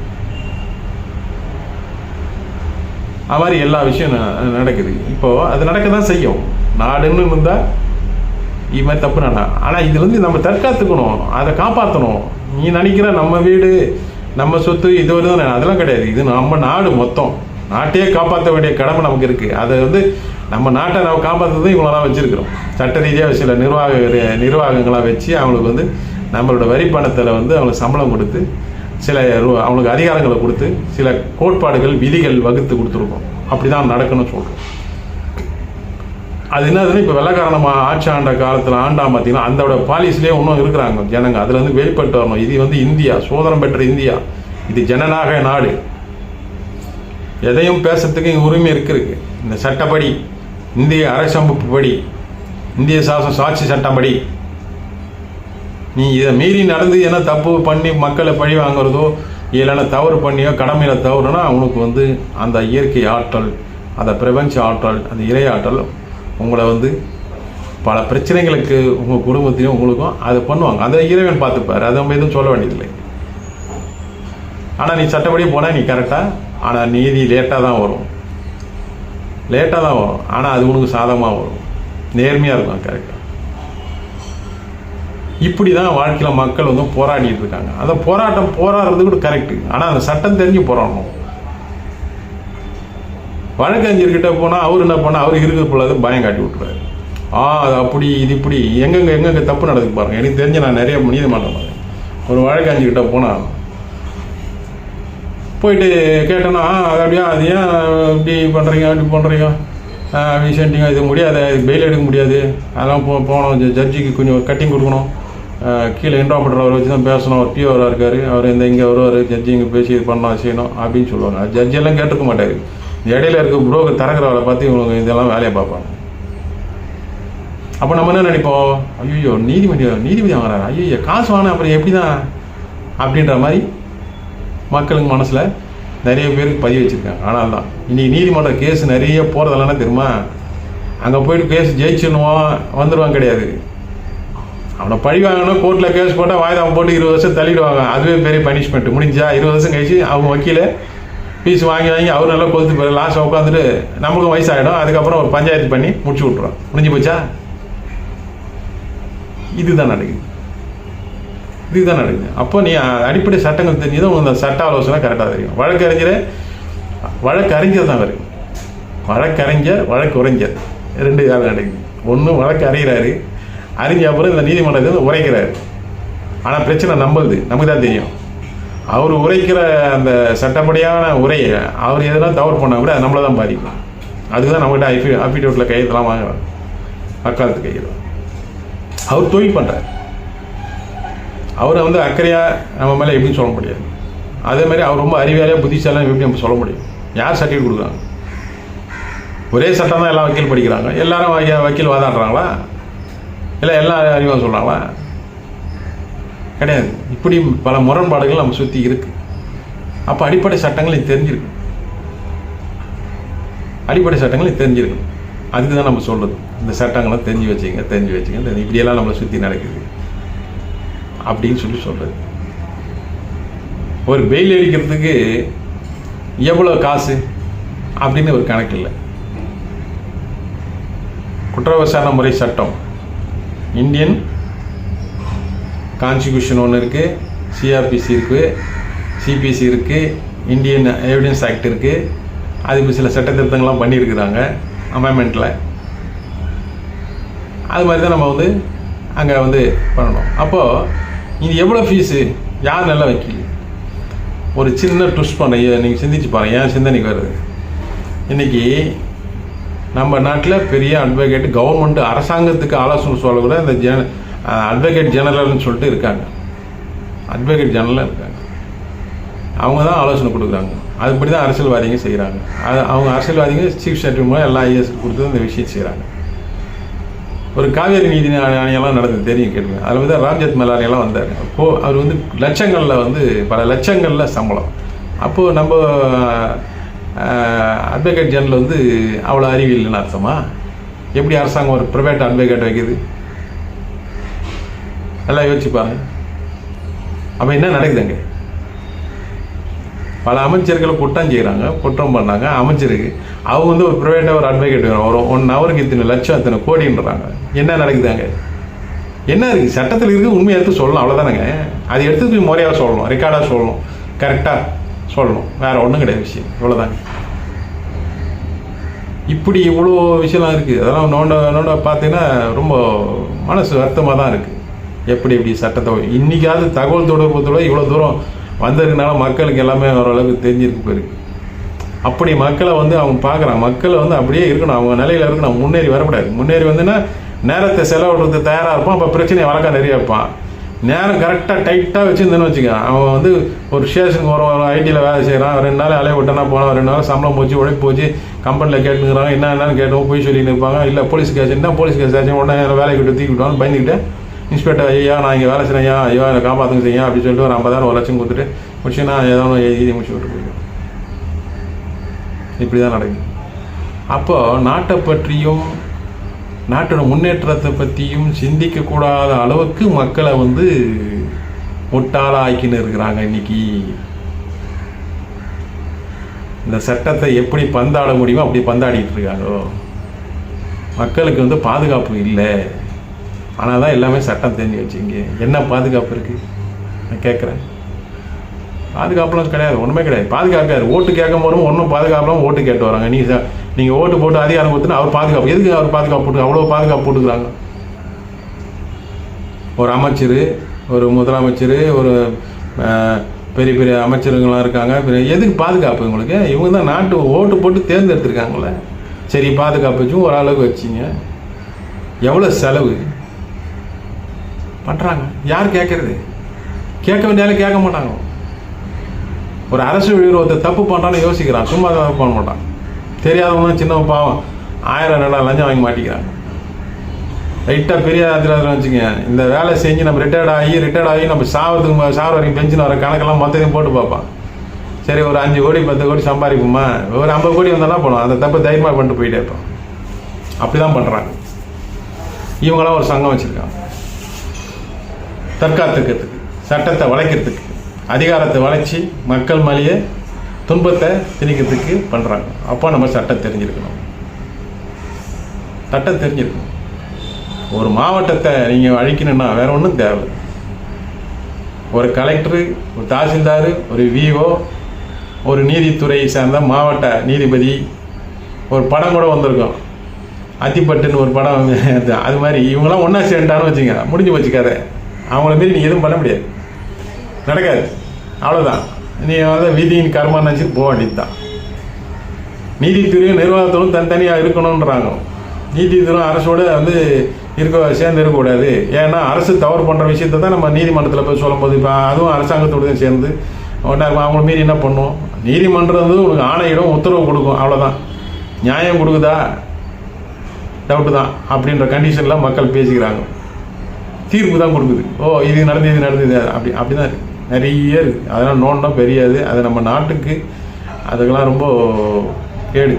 அது மாதிரி எல்லா விஷயம் நடக்குது. இப்போது அது நடக்க தான் செய்யும். நாடுன்னு இருந்தால் இது மாதிரி தப்பு ஆனால் இது நம்ம தற்காத்துக்கணும், அதை காப்பாற்றணும். நீ நினைக்கிற நம்ம வீடு நம்ம சொத்து இது ஒரு தான், அதெல்லாம் கிடையாது. இது நம்ம நாடு மொத்தம், நாட்டையே காப்பாற்ற வேண்டிய கடமை நமக்கு இருக்குது. அதை நம்ம நாட்டை நம்ம காப்பாற்றுறதும் இவங்களெல்லாம் வச்சுருக்கிறோம். சட்ட ரீதியாக சில நிர்வாகங்களாக வச்சு அவங்களுக்கு நம்மளோட வரி பணத்தில் அவங்களுக்கு சம்பளம் கொடுத்து சில அவங்களுக்கு அதிகாரங்களை கொடுத்து சில கோட்பாடுகள் விதிகள் வகுத்து கொடுத்துருக்கோம். அப்படி தான் நடக்கணும்னு சொல்கிறோம். அது என்னதுன்னு இப்போ வெள்ளக்காரன் ஆட்சி ஆண்ட காலத்தில் பார்த்தீங்கன்னா அதோட பாலிசிலே இன்னும் இருக்கிறாங்க ஜனங்க. அதில் வெளிப்பட்டு வரணும். இது இந்தியா, சுதந்திரம் பெற்ற இந்தியா, இது ஜனநாயக நாடு. எதையும் பேசுறதுக்கு இங்கே உரிமை இருக்குது. இந்த சட்டப்படி, இந்திய அரசமைப்பு படி, இந்திய சாட்சி சட்டப்படி நீ இதை மீறி நடந்து என்ன தப்பு பண்ணி மக்களை பழி வாங்குறதோ இல்லைன்னா தவறு பண்ணியோ கடமையில் தவறுனா அவனுக்கு அந்த இயற்கை ஆற்றல், அந்த பிரபஞ்ச ஆற்றல், அந்த இறை ஆற்றல் உங்களை பல பிரச்சனைகளுக்கு உங்கள் குடும்பத்தையும் உங்களுக்கும் அதை பண்ணுவாங்க. அந்த இறைவன் பார்த்துப்பார். அதை நம்ம எதுவும் சொல்ல வேண்டியதில்லை. ஆனால் நீ சட்டப்படி போனால் நீ கரெக்டாக, ஆனால் நீதி லேட்டாக தான் வரும். ஆனால் அது உனக்கு சாதகமாக வரும், நேர்மையாக இருக்கும், கரெக்டாக. இப்படி தான் வாழ்க்கையில் மக்கள் போராடிட்டு இருக்காங்க. அந்த போராடுறது கூட கரெக்டு. ஆனால் அந்த சட்டம் தெரிஞ்சு போராடணும். வழக்கறிஞர்கிட்ட போனால் அவர் என்ன பண்ணால் அவர் இருக்கிற பொழுது பயம் காட்டி விட்டுறாரு. அது அப்படி இது இப்படி எங்கெங்கே தப்பு நடக்குது பாருங்க. எனக்கு தெரிஞ்சு நான் நிறைய நீதிமன்றம் பாருங்க. ஒரு வழக்கறிஞர்கிட்ட போனால் போயிட்டு கேட்டேன்னா அது அப்படியா, அது ஏன் இப்படி பண்ணுறீங்க அப்படி பண்ணுறீங்க விஷயண்டிங்க, இது முடியாது, இது பெயில் எடுக்க முடியாது, அதெல்லாம் போகணும், ஜட்ஜிக்கு கொஞ்சம் ஒரு கட்டிங் கொடுக்கணும், கீழே இன்டர்பிரட்டர் அவரை வச்சு தான் பேசணும், அவர் பிஓராக இருக்கார், அவர் இங்கே வருவார், ஜட்ஜி இங்கே பேசி இது பண்ணலாம் செய்யணும் அப்படின்னு சொல்லுவாங்க. ஜட்ஜெல்லாம் கேட்டுக்க மாட்டார். இடையில இருக்க புரோக்கர் திறக்கிறவரை பார்த்து இவங்க இதெல்லாம் வேலையை பார்ப்பாங்க. அப்போ நம்ம என்ன நினைப்போம், ஐயோ நீதிபதி வாங்குறாரு, ஐயோ காசு வாங்கினா அப்புறம் எப்படி தான் அப்படின்ற மாதிரி மக்களுக்கு மனசில் நிறைய பேருக்கு பதிவு வச்சுருக்காங்க. ஆனால் தான் இன்றைக்கி நீதிமன்ற கேஸ் நிறைய போகிறதெல்லாம் தெரியுமா, அங்கே போய்ட்டு கேஸ் ஜெயிச்சுன்னுவோம் வந்துடுவாங்க கிடையாது. அவனை பழி வாங்கணும், கோர்ட்டில் கேஸ் போட்டால் வாய்தாவை போட்டு 20 வருஷம் தள்ளிடுவாங்க. அதுவே பெரிய பனிஷ்மெண்ட். முடிஞ்சா 20 வருஷம் கழிச்சு அவங்க வக்கீல் ஃபீஸ் வாங்கி அவர் நல்லா கொளுத்து போய் லாஸ்ட்டாக உட்காந்துட்டு நமக்கும் வயசாகிடும். அதுக்கப்புறம் ஒரு பஞ்சாயத்து பண்ணி முடிச்சு விட்ருவோம். முடிஞ்சு போச்சா? இதுதான் நடக்குது. அப்போ நீ அடிப்படை சட்டங்கள் தெரிஞ்சதும் உங்களுக்கு அந்த சட்ட ஆலோசனை கரெக்டாக தெரியும். வழக்கறிஞர் தான் வரும். வழக்குரைஞர் 2 வேலை நடக்குது. ஒன்று வழக்கு அறிகிறாரு, அறிஞ்ச அப்புறம் இந்த நீதிமன்றத்தில் உரைக்கிறாரு. ஆனால் பிரச்சனை நமக்கு தான் தெரியும். அவர் உரைக்கிற அந்த சட்டப்படியான உரையை அவர் எதனா தவறு பண்ணால் கூட அது நம்மளை தான் பாதிக்கும். அதுக்கு தான் நம்மகிட்ட அஃபிடேவிட்டில் கையெழுத்தெல்லாம் வாங்குறாரு, வக்காலத்து கையெழுத்து. அவர் தொழில் பண்ணுறார். அவரை அக்கறையாக நம்ம மேலே எப்படின்னு சொல்ல முடியாது. அதே மாதிரி அவர் ரொம்ப அறிவியலையாக புத்திசாலியாக எப்படி நம்ம சொல்ல முடியும்? யார் சர்டிஃபிகேட் கொடுக்குறாங்க? ஒரே சட்டம் தான் எல்லாம் வக்கீல் படிக்கிறாங்க. எல்லாரும் வக்கீல் வாதாடுறாங்களா? இல்லை எல்லாம் அறிவாக சொல்கிறாங்களா? கிடையாது. இப்படி பல முரண்பாடுகள் நம்ம சுற்றி இருக்குது. அப்போ அடிப்படை சட்டங்களை தெரிஞ்சிருக்கு. அதுக்கு தான் நம்ம சொல்கிறது, இந்த சட்டங்களை தெரிஞ்சு வச்சுங்க, இப்படியெல்லாம் நம்மளை சுற்றி நடக்குது அப்படின்னு சொல்கிறது. ஒரு பெயில் அடிக்கிறதுக்கு எவ்வளோ காசு அப்படின்னு ஒரு கணக்கு இல்லை. குற்ற விசாரணை முறை சட்டம், இந்தியன் கான்ஸ்டியூஷன் ஒன்று இருக்குது, சிஆர்பிசி இருக்குது, சிபிசி இருக்குது, இந்தியன் எவிடன்ஸ் ஆக்ட் இருக்குது. அதுக்கு சில சட்ட திருத்தங்கள்லாம் பண்ணியிருக்கிறாங்க அமெண்ட்மெண்ட்டில். அது மாதிரி தான் நம்ம வந்து அங்கே வந்து பண்ணணும். அப்போது இது எவ்வளோ ஃபீஸு, யார் நல்ல வக்கீல்? ஒரு சின்ன ட்விஸ்ட் பண்ண நீங்கள் சிந்திச்சு பாருங்கள், ஏன் சிந்தனைக்கு வருது. இன்றைக்கி நம்ம நாட்டில் பெரிய அட்வொகேட், கவர்மெண்ட் அரசாங்கத்துக்கு ஆலோசனை சொல்லக்கூட இந்த அட்வொகேட் ஜெனரல்னு சொல்லிட்டு இருக்காங்க. அட்வொகேட் ஜெனரலாக இருக்காங்க, அவங்க தான் ஆலோசனை கொடுக்குறாங்க. அதுபடி தான் அரசியல்வாதிங்க செய்கிறாங்க. அவங்க அரசியல்வாதிங்க சீஃப் செக்ரட்டரி மூலம் எல்லா ஐஏஎஸ் கொடுத்து இந்த விஷயம் செய்கிறாங்க. ஒரு காவேரி நீதி ஆணையெல்லாம் நடந்தது தெரியும், கேட்டுங்க. அதில் வந்து ராம்ஜெத் மலானியெல்லாம் வந்தார். அப்போது அவர் வந்து லட்சங்களில் வந்து பல லட்சங்களில் சம்பளம். அப்போது நம்ம அட்வொகேட் ஜெனரல் வந்து அவ்வளோ அறிவியல்னு அர்த்தமா? எப்படி அரசாங்கம் ஒரு ப்ரைவேட் அட்வொகேட் வைக்குது? எல்லாம் யோசிச்சு பாருங்க. அப்போ என்ன நடக்குதுங்க? பல அமைச்சர்களை குற்றம் செய்கிறாங்க, குற்றம் பண்ணாங்க. அமைச்சருக்கு அவங்க வந்து ஒரு ப்ரைவேட்டாக ஒரு அட்வொகேட் வேணும், ஒரு 1 ஹவருக்கு இத்தனை லட்சம் இத்தனை கோடின்றாங்க. என்ன நடக்குதாங்க? என்ன இருக்குது? சட்டத்தில் இருக்குது, உண்மையை எடுத்து சொல்லணும், அவ்வளோதானங்க. அதை எடுத்து போய் முறையாக சொல்லணும், ரெக்கார்டாக சொல்லணும், கரெக்டாக சொல்லணும், வேறு ஒன்றும் கிடையாது விஷயம், இவ்வளோதாங்க. இப்படி இவ்வளோ விஷயம்லாம் இருக்குது. அதெல்லாம் நோண்ட பார்த்தீங்கன்னா ரொம்ப மனசு வருத்தமாக தான் இருக்குது. எப்படி சட்டத்தை இன்றைக்காவது தகவல் தொடர்புத்துறை இவ்வளோ தூரம் வந்ததுனால மக்களுக்கு எல்லாமே ஓரளவுக்கு தெரிஞ்சிருக்கு போயிருக்கு. அப்படி மக்களை வந்து அவங்க பார்க்குறாங்க, மக்களை வந்து அப்படியே இருக்கணும், அவங்க நிலையில் இருக்கணும், முன்னேறி வரக்கூடாது. முன்னேறி வந்துன்னா நேரத்தை செலவிடுறது தயாராக இருப்பான். அப்போ பிரச்சனையை வழக்கம் நிறைய வைப்பான். நேரம் கரெக்டாக டைட்டாக வச்சுருந்தேன்னு வச்சுக்க, அவன் வந்து ஒரு ஸ்டேஷனுக்கு ஒரு ஐடியில் வேலை செய்கிறான், 2 நாள் அலைய விட்டனா போனால் 2 நாள் சம்பளம் போச்சு, உழைப்பு போச்சு, கம்பெனியில் கேட்டுக்கிறாங்க, என்னன்னு கேட்டோம், போய் சொல்லின்னு இருப்பாங்க. இல்லை போலீஸ் கேஸ் என்ன, போலீஸ் கேஸ் ஆச்சு, உடனே வேலைக்கு விட்டு தூக்கிவிட்டோம், பயந்துக்கிட்டு இன்ஸ்பெக்டர் ஐயா நான் இங்கே வேலை செய்யணும், ஐயா என்னை காப்பாற்றுங்க செய்யும் அப்படின்னு சொல்லிட்டு ஒரு 50,000 1 லட்சம் கொடுத்துட்டு முடிச்சுன்னா ஏதாவது எழுதி முடிச்சு விட்டு போயிடும். இப்படி தான் நடக்குது. அப்போது நாட்டை பற்றியும் நாட்டோட முன்னேற்றத்தை பற்றியும் சிந்திக்கக்கூடாத அளவுக்கு மக்களை வந்து முட்டாளாக ஆக்கின்னு இருக்கிறாங்க. இன்னைக்கு இந்த சட்டத்தை எப்படி பந்தாட முடியுமோ அப்படி பந்தாடிட்டு இருக்காங்க. மக்களுக்கு வந்து பாதுகாப்பு இல்லை. ஆனால் தான் எல்லாமே சட்டம் தெரிஞ்சு வச்சுங்க. என்ன பாதுகாப்பு இருக்குது நான் கேட்குறேன்? பாதுகாப்புலாம் கிடையாது, ஒன்றுமே கிடையாது. பாதுகாக்காது. ஓட்டு கேட்கும் போதும் ஒன்றும் பாதுகாப்புலாம் ஓட்டு கேட்டு வராங்க. நீங்கள் ஓட்டு போட்டு அதிகாரம் கொடுத்துன்னு அவர் பாதுகாப்பு, எதுக்கு அவர் பாதுகாப்பு போட்டு அவ்வளோ பாதுகாப்பு போட்டுக்கிறாங்க? ஒரு அமைச்சர், ஒரு முதலமைச்சர், ஒரு பெரிய பெரிய அமைச்சருங்களாம் இருக்காங்க. எதுக்கு பாதுகாப்பு உங்களுக்கு? இவங்க தான் நாட்டு ஓட்டு போட்டு தேர்ந்தெடுத்துருக்காங்களே. சரி பாதுகாப்பு வச்சும் ஓரளவுக்கு வச்சிங்க. எவ்வளோ செலவு பண்ணுறாங்க? யார் கேட்குறது? கேட்க வேண்டியாலும் கேட்க மாட்டாங்க. ஒரு அரசு ஊழியர் ஒருத்தர் தப்பு பண்ணுறான்னு யோசிக்கிறான், சும்மா தப்பு பண்ண மாட்டான். தெரியாதவங்க சின்ன பாவம் 1000 லஞ்சம் வாங்கி மாட்டிக்கிறாங்க. ரைட்டாக பெரிய அதில் வச்சுங்க. இந்த வேலை செஞ்சு நம்ம ரிட்டையர்ட் ஆகி நம்ம சாவ வரைக்கும் பென்ஷன் வர கணக்கெல்லாம் மொத்தத்தையும் போட்டு பார்ப்பான். சரி ஒரு 5 கோடி 10 கோடி சம்பாதிப்போமா, ஒரு 50 கோடி வந்தாலும் போனோம், அந்த தப்பை தைரியமாக பண்ணிட்டு போயிட்டே இருப்போம். அப்படி தான் பண்ணுறாங்க. இவங்களாம் ஒரு சங்கம் வச்சுருக்காங்க, தற்காத்துக்கிறதுக்கு, சட்டத்தை வளைக்கிறதுக்கு, அதிகாரத்தை வளைச்சி மக்கள் மேலேயே துன்பத்தை திணிக்கிறதுக்கு பண்ணுறாங்க. அப்போ நம்ம சட்டம் தெரிஞ்சிருக்கணும். சட்டம் தெரிஞ்சிருக்கணும். ஒரு மாவட்டத்தை நீங்கள் அழிக்கணும்னா வேற ஒன்றும் தேவை. ஒரு கலெக்டரு, ஒரு தாசில்தார், ஒரு விஓ, ஒரு நீதித்துறையை சேர்ந்த மாவட்ட நீதிபதி, ஒரு படம் கூட வந்திருக்கும், அத்திப்பட்டுன்னு ஒரு படம். அது மாதிரி இவங்கெல்லாம் ஒன்றா சேர்ந்துட்டான்னு வச்சுங்க, முடிஞ்சு வச்சுக்காத. அவங்கள மாரி நீ எதுவும் பண்ண முடியாது, நடக்காது. அவ்வளோதான். நீ வந்து விதியின் கர்மா நினச்சிட்டு போக வேண்டியது தான். நீதித்துறையும் நிர்வாகத்தோடும் தனித்தனியாக இருக்கணுன்றாங்க. நீதித்துறை அரசோட வந்து சேர்ந்து இருக்கக்கூடாது. ஏன்னா அரசு தவறு பண்ணுற விஷயத்தை தான் நம்ம நீதிமன்றத்தில் போய் சொல்லும்போது இப்போ அதுவும் அரசாங்கத்தோடு சேர்ந்து அவங்கள மீறி என்ன பண்ணுவோம்? நீதிமன்றம் வந்து உனக்கு ஆணையிடம், உத்தரவு கொடுக்கும், அவ்வளோதான். நியாயம் கொடுக்குதா? டவுட்டு தான் அப்படின்ற கண்டிஷனில் மக்கள் பேசிக்கிறாங்க. தீர்ப்பு தான் கொடுக்குது. ஓ இது நடந்தது அப்படி தான் இருக்குது. நிறைய இருக்குது. அதெல்லாம் நோண்டா பெரியாது. அது நம்ம நாட்டுக்கு அதுக்கெல்லாம் ரொம்ப கேடு.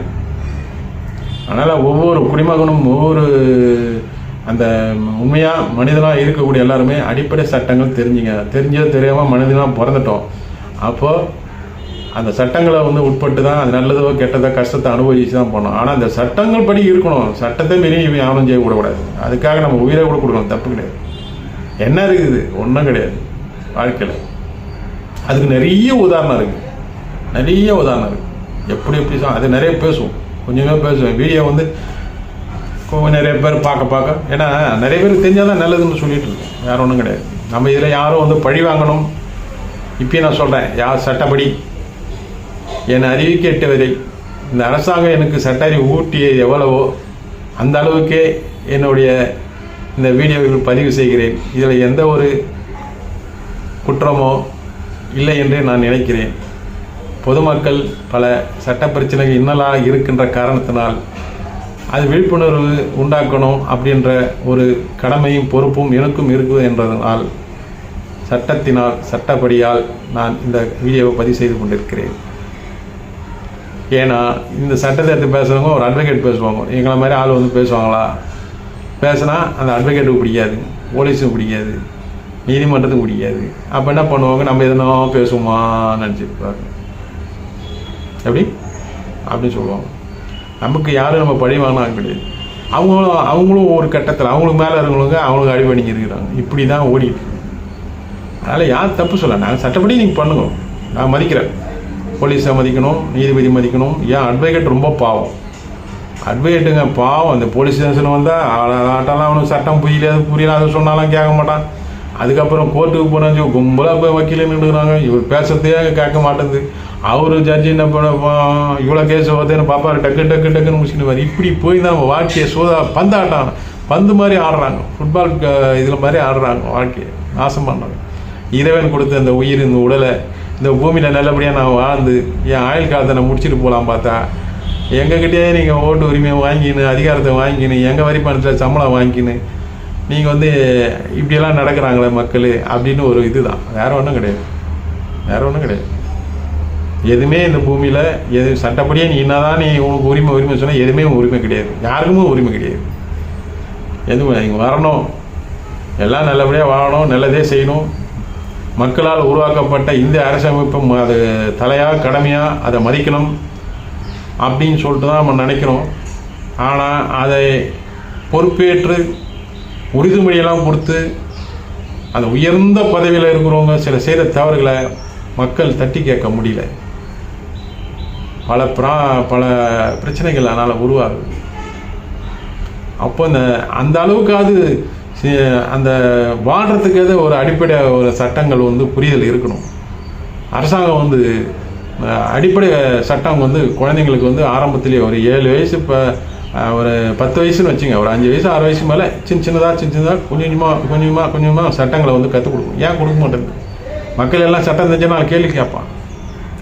அதனால் ஒவ்வொரு குடிமகனும், ஒவ்வொரு அந்த உண்மையாக மனிதனாக இருக்கக்கூடிய எல்லாருமே அடிப்படை சட்டங்கள் தெரிஞ்சோ தெரியாமல் மனிதனாக பிறந்துட்டோம். அப்போது அந்த சட்டங்களை வந்து உட்பட்டு தான் அது நல்லதோ கெட்டதோ கஷ்டத்தை அனுபவிச்சு தான் போனோம். ஆனால் அந்த சட்டங்கள் படி இருக்கணும். சட்டத்தை மீறி யாரும் செய்யக்கூடாது. அதுக்காக நம்ம உயிரை கூட கொடுக்கணும், தப்பு கிடையாது. என்ன இருக்குது? ஒன்றும் கிடையாது வாழ்க்கையில். அதுக்கு நிறைய உதாரணம் இருக்குது, எப்படி தான் அது நிறைய பேசுவோம், கொஞ்சமே பேசுவேன். வீடியோ வந்து நிறைய பேர் பார்க்க ஏன்னா நிறைய பேருக்கு தெரிஞ்சால் தான் நல்லதுன்னு சொல்லிட்டு இருக்கோம், வேறு ஒன்றும் கிடையாது. நம்ம இதில் யாரும் வந்து பழி வாங்கணும். இப்பயும் நான் சொல்கிறேன், யார் சட்டப்படி என்னை அறிவிக்க எட்டவரை இந்த அரசாங்கம் எனக்கு சட்ட அறிவு ஊட்டிய எவ்வளவோ அந்த அளவுக்கே என்னுடைய இந்த வீடியோவில் பதிவு செய்கிறேன். இதில் எந்த ஒரு குற்றமோ இல்லை என்று நான் நினைக்கிறேன். பொதுமக்கள் பல சட்ட பிரச்சனைகள் இன்னலாக இருக்கின்ற காரணத்தினால் அது விழிப்புணர்வு உண்டாக்கணும் அப்படின்ற ஒரு கடமையும் பொறுப்பும் எனக்கும் இருக்குது என்றதனால் சட்டத்தினால் சட்டப்படியால் நான் இந்த வீடியோவை பதிவு செய்து கொண்டிருக்கிறேன். ஏன்னா இந்த சட்டத்தை எடுத்து பேசுகிறவங்க ஒரு அட்வொகேட் பேசுவாங்க, எங்களை மாதிரி ஆள் வந்து பேசுவாங்களா? பேசுனா அந்த அட்வொகேட்டுக்கு பிடிக்காது, போலீஸுக்கு பிடிக்காது, நீதிமன்றத்துக்கு பிடிக்காது. அப்போ என்ன பண்ணுவாங்க, நம்ம எதனா பேசுவோமான்னு நினச்சிருப்பாங்க. எப்படி அப்படின்னு சொல்லுவாங்க. நமக்கு யாரும் நம்ம பழி வாங்கினாங்க கிடையாது. அவங்களும் ஒரு கட்டத்தில் அவங்களுக்கு மேலே இருக்கிறவங்க அவங்களுக்கு அடிபணிங்க இருக்கிறாங்க. இப்படி தான் ஓடிட்டு. அதனால் யார் தப்பு சொல்ல, நாங்கள் சட்டப்படி நீங்கள் பண்ணுங்க, நான் மதிக்கிறேன். போலீஸை மதிக்கணும், நீதிபதி மதிக்கணும். ஏன் அட்வொகேட் ரொம்ப பாவம், அட்வொகேட்டுங்க பாவம். அந்த போலீஸ் ஸ்டேஷன் வந்தால் ஆட்டெல்லாம் அவனுக்கு சட்டம் புரியலாத சொன்னாலும் கேட்க மாட்டான். அதுக்கப்புறம் கோர்ட்டுக்கு போனாச்சு கும்பலாக போய் வக்கீல் நின்றுக்கிறாங்க, இவர் பேசுறதே கேட்க மாட்டேங்குது. அவர் ஜட்ஜி என்ன பண்ண இவ்வளோ கேஸ் பார்த்தேன்னு பாப்பாரு டக்கு டக்குன்னு முடிச்சுன்னு இப்படி போய் தான் நம்ம வாழ்க்கையை பந்தாட்டம் பந்து மாதிரி ஆடுறாங்க, ஃபுட்பால் இதில் மாதிரி ஆடுறாங்க, வாழ்க்கையை நாசம் பண்ணுறாங்க. இறைவன் கொடுத்த அந்த உயிர், இந்த உடலை இந்த பூமியில் நல்லபடியாக நான் வாழ்ந்து என் ஆயுள் காலத்தை நான் முடிச்சுட்டு போகலாம் பார்த்தா எங்ககிட்டே நீங்கள் ஓட்டு உரிமையை வாங்கின்னு அதிகாரத்தை வாங்கின்னு எங்கள் வரி பணத்தில் சம்பளம் வாங்கின்னு நீங்கள் வந்து இப்படியெல்லாம் நடக்கிறாங்களே மக்கள் அப்படின்னு ஒரு இது தான், வேறு ஒன்றும் கிடையாது, வேறு ஒன்றும் கிடையாது. எதுவுமே இந்த பூமியில் எது சட்டப்படியே நீ என்னதான் நீ உனக்கு உரிமை சொன்னால் எதுவுமே உரிமை கிடையாது, யாருக்குமே உரிமை கிடையாது. எதுவும் நீங்கள் வரணும், எல்லாம் நல்லபடியாக வாழணும், நல்லதே செய்யணும். மக்களால் உருவாக்கப்பட்ட இந்த அரசமைப்பு அது தலையாக கடமையாக அதை மதிக்கணும் அப்படின்னு சொல்லிட்டு தான் நம்ம நினைக்கிறோம். ஆனால் அதை பொறுப்பேற்று உறுதிமொழியெல்லாம் கொடுத்து அந்த உயர்ந்த பதவியில் இருக்கிறவங்க சில செய்கிற தவறுகளை மக்கள் தட்டி கேட்க முடியல. பல பிரச்சனைகள் அதனால் உருவாகுது. அப்போ அந்த அளவுக்காவது அந்த வாழ்கிறதுக்கு ஒரு அடிப்படை ஒரு சட்டங்கள் வந்து புரிதல் இருக்கணும். அரசாங்கம் வந்து அடிப்படை சட்டம் வந்து குழந்தைங்களுக்கு வந்து ஆரம்பத்திலேயே ஒரு 7 வயசு, இப்போ ஒரு 10 வயசுன்னு வச்சுங்க, ஒரு 5 வயசு 6 வயசு மேலே சின்னதாக கொஞ்சமாக சட்டங்களை வந்து கற்றுக் கொடுக்கும். ஏன் கொடுக்க மாட்டேங்குது? மக்கள் எல்லாம் சட்டம் தெரிஞ்சால் நான் கேள்வி கேட்பான்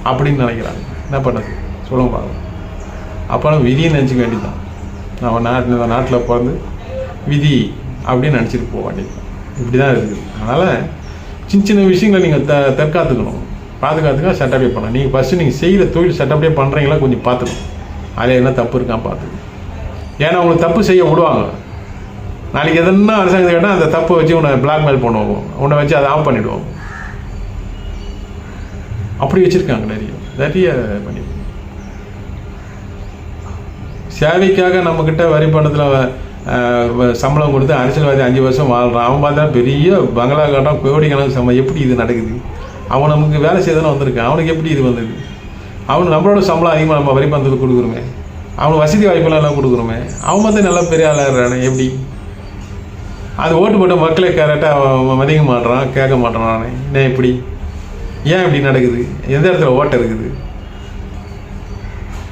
அப்படின்னு நினைக்கிறாங்க. என்ன பண்ணுறது சொல்லுங்க பார்க்கலாம். அப்போ விதின்னு நினச்சிக்க வேண்டியதான். நான் நாட்டில் பிறந்து விதி அப்படின்னு நினச்சிட்டு போக வேண்டியது. இப்படி தான் இருக்குது. அதனால் சின்ன விஷயங்களை நீங்கள் தற்காத்துக்கணும், பாதுகாத்துக்க சட்டப்படியே பண்ணணும். நீங்கள் ஃபஸ்ட்டு நீங்கள் செய்கிற தொழில் சட்டப்படியே பண்ணுறீங்களா கொஞ்சம் பார்த்துக்கணும், அதில் என்ன தப்பு இருக்கான்னு பார்த்துக்கணும். ஏன்னா உங்களுக்கு தப்பு செய்ய விடுவாங்க. நாளைக்கு எதனா அரசாங்கத்தை கேட்டால் அந்த தப்பை வச்சு உன்னை பிளாக்மெயில் பண்ணுவோம், உன்னை வச்சு அதை ஆஃப் பண்ணிவிடுவோம். அப்படி வச்சுருக்காங்க நிறைய பண்ணி. சேவைக்காக நம்மக்கிட்ட வரி பணத்தில் சம்பளம் கொடுத்து அரசியல்வாதி 5 வருஷம் வாழ்கிறான். அவன் பார்த்தா பெரிய பங்களா காட்டம் கோடிக்கணக்கு சம்பளம். எப்படி இது நடக்குது? அவன் நமக்கு வேலை செய்தானே வந்திருக்கான், அவனுக்கு எப்படி இது வந்தது? அவனுக்கு நம்மளோட சம்பளம் அதிகமாக நம்ம வரி பணத்துக்கு கொடுக்குறோமே, அவனுக்கு வசதி வாய்ப்பெல்லாம் எல்லாம் கொடுக்குறோமே, அவன் பார்த்து நல்லா பெரிய ஆளாகிறானே எப்படி? அது ஓட்டு போட்ட மக்களை கரெக்டாக மதிக்க மாட்டான், கேட்க மாட்டான். என்ன இப்படி ஏன் இப்படி நடக்குது? எந்த இடத்துல ஓட்டை இருக்குது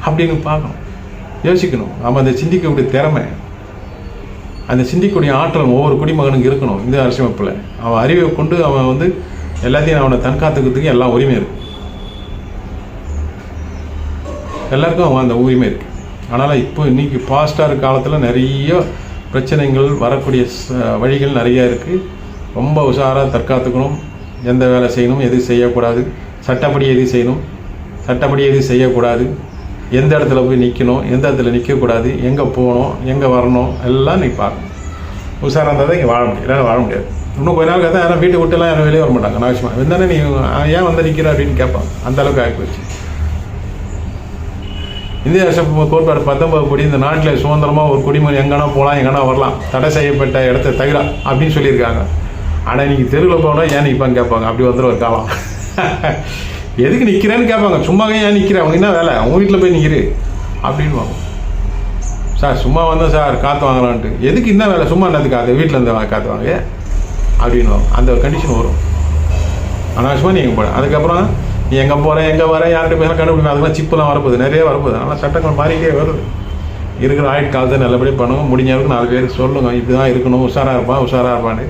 அப்படின்னு பார்க்கணும், யோசிக்கணும். நம்ம அந்த சிந்திக்கக்கூடிய திறமை, அந்த சிந்திக்கக்கூடிய ஆற்றல் ஒவ்வொரு குடிமகனுக்கு இருக்கணும். இந்த அரசமைப்பில் அவன் அறிவை கொண்டு அவன் வந்து எல்லாத்தையும் அவனை தற்காத்துக்கிறதுக்கு எல்லாம் உரிமை இருக்குது. எல்லாருக்கும் அவன் அந்த உரிமை இருக்குது. அதனால் இப்போ இன்றைக்கி ஃபாஸ்ட்டாக காலத்தில் நிறைய பிரச்சனைகள் வரக்கூடிய வழிகள் நிறையா இருக்குது. ரொம்ப உஷாராக தற்காத்துக்கணும். எந்த வேலை செய்யணும், எது செய்யக்கூடாது, சட்டப்படி எது செய்யணும், சட்டப்படி எது செய்யக்கூடாது, எந்த இடத்துல போய் நிற்கணும், எந்த இடத்துல நிற்கக்கூடாது, எங்கே போகணும், எங்கே வரணும், எல்லாம் நீ பார்க்கணும். உஷாராக இருந்தால் தான் இங்கே வாழ முடியும், இல்லைன்னா வாழ முடியாது. இன்னும் கொஞ்ச நாள் கதை யாரும் வீட்டை விட்டுலாம் யாரும் வெளியே வர மாட்டாங்க. நான் விஷயமா இருந்தானே நீ ஏன் வந்து நிற்கிற அப்படின்னு கேட்பாங்க. அந்த அளவுக்கு ஆகி போச்சு. இந்திய அரசு கோட்பாடு 19 படி இந்த நாட்டில் சுதந்திரமாக ஒரு குடிமகன் எங்கன்னா போகலாம், எங்கன்னா வரலாம், தடை செய்யப்பட்ட இடத்த தவிர அப்படின்னு சொல்லியிருக்காங்க. ஆனால் நீங்கள் தெருவில் போனால் ஏன் நிற்பான்னு கேட்பாங்க. அப்படி வந்துடும் ஒரு காலம். எதுக்கு நிற்கிறேன்னு கேட்பாங்க. சும்மா ஏன் நிற்கிறேன், அவங்க என்ன வேலை, அவங்க வீட்டில் போய் நிற்கிறேன் அப்படின்னு வாங்க. சார் சும்மா வந்தோம் சார் காற்று வாங்கலான்ட்டு. எதுக்கு என்ன வேலை, சும்மா என்னதுக்கு அது வீட்டில் இருந்து காற்று வாங்க அப்படின்னு அந்த ஒரு கண்டிஷன் வரும். அனாவசியமாக நீ எங்கே போட. அதுக்கப்புறம் நீ எங்கே போகிறேன் எங்கே வரேன் யார்கிட்ட பேசலாம் கண்டுபிடிக்கணும். அதெல்லாம் சிப்பெல்லாம் வரப்போகுது, நிறைய வரப்போகுது. ஆனால் சட்டங்கள் மாறிக்கிட்டே வருது. இருக்கிற ஆயுட்காலத்தை நல்லபடியாக பண்ணுங்க. முடிஞ்ச அளவுக்கு 4 பேருக்கு சொல்லுங்கள், இப்படி தான் இருக்கணும், உஷாராக இருப்பான்னு.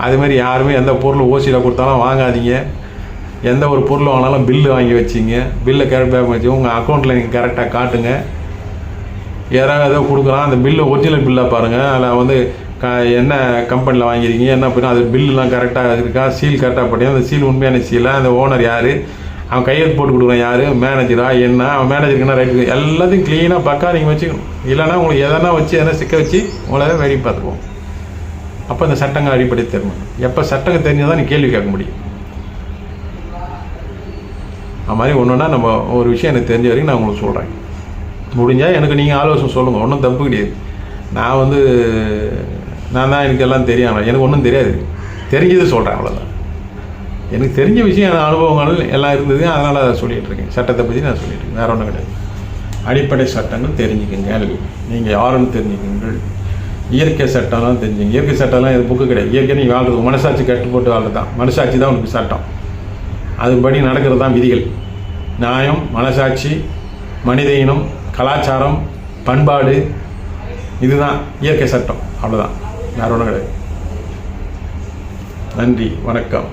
அதுமாதிரி யாருமே எந்த பொருள் ஓசியில் கொடுத்தாலும் வாங்காதீங்க. எந்த ஒரு பொருள் வாங்கினாலும் பில்லு வாங்கி வச்சிங்க. பில்லை கரெக்டாக வச்சு உங்கள் அக்கௌண்ட்டில் நீங்கள் கரெக்டாக காட்டுங்க. யாராவது ஏதோ கொடுக்குறான், அந்த பில்லு ஒரிஜினல் பில்லாக பாருங்கள். அதில் வந்து என்ன கம்பெனியில் வாங்கியிருக்கீங்க, என்ன பண்ணி அது பில்லுலாம் கரெக்டாக இருக்கா, சீல் கரெக்டாக போட்டீங்க. அந்த சீல் உண்மையான சீலாக, அந்த ஓனர் யார், அவன் கையெழுத்து போட்டு கொடுக்குறான் யார், மேனேஜரா என்ன, அவன் மேனேஜருக்குன்னா ரைட்டு, எல்லாத்தையும் க்ளீனாக பக்கா நீங்கள் வச்சுக்கணும். இல்லைன்னா உங்களுக்கு எதனா வச்சு எதனா சிக்க வச்சு உங்களை வேடி பார்த்துக்குவோம். அப்போ இந்த சட்டங்கள் அடிப்படை தெரியும். எப்போ சட்டங்கள் தெரிஞ்சால் தான் நீ கேள்வி கேட்க முடியும். அது மாதிரி ஒன்றுன்னா நம்ம ஒரு விஷயம் எனக்கு தெரிஞ்ச வரைக்கும் நான் உங்களுக்கு சொல்கிறேன். முடிஞ்சால் எனக்கு நீங்கள் ஆலோசனை சொல்லுங்கள், ஒன்றும் தப்பு கிடையாது. நான் தான் எனக்கு எல்லாம் தெரியும், எனக்கு ஒன்றும் தெரியாது, தெரிஞ்சது சொல்கிறேன், அவ்வளோதான். எனக்கு தெரிஞ்ச விஷயம் அனுபவங்கள் எல்லாம் இருந்தது, அதனால் அதை சொல்லிகிட்டு இருக்கேன். சட்டத்தை பற்றி நான் சொல்லிட்டு இருக்கேன், வேறு ஒன்றும் கிடையாது. அடிப்படை சட்டங்கள் தெரிஞ்சுக்குங்கள், நீங்கள் யாருன்னு தெரிஞ்சுக்குங்கள். இயற்கை சட்டம்லாம் தெரிஞ்சுங்க. இயற்கை சட்டம்லாம் இது புக்கு கிடையாது. இயற்கை நீ வாழ்றது மனசாட்சி கட்டு போட்டு வாழ்றது தான். மனசாட்சி தான் உனக்கு சட்டம். அதுபடி நடக்கிறது தான் விதிகள். நியாயம், மனசாட்சி, மனித இனம், கலாச்சாரம், பண்பாடு, இதுதான் இயற்கை சட்டம். அவ்வளோதான், வேற ஒன்றும் கிடையாது. நன்றி, வணக்கம்.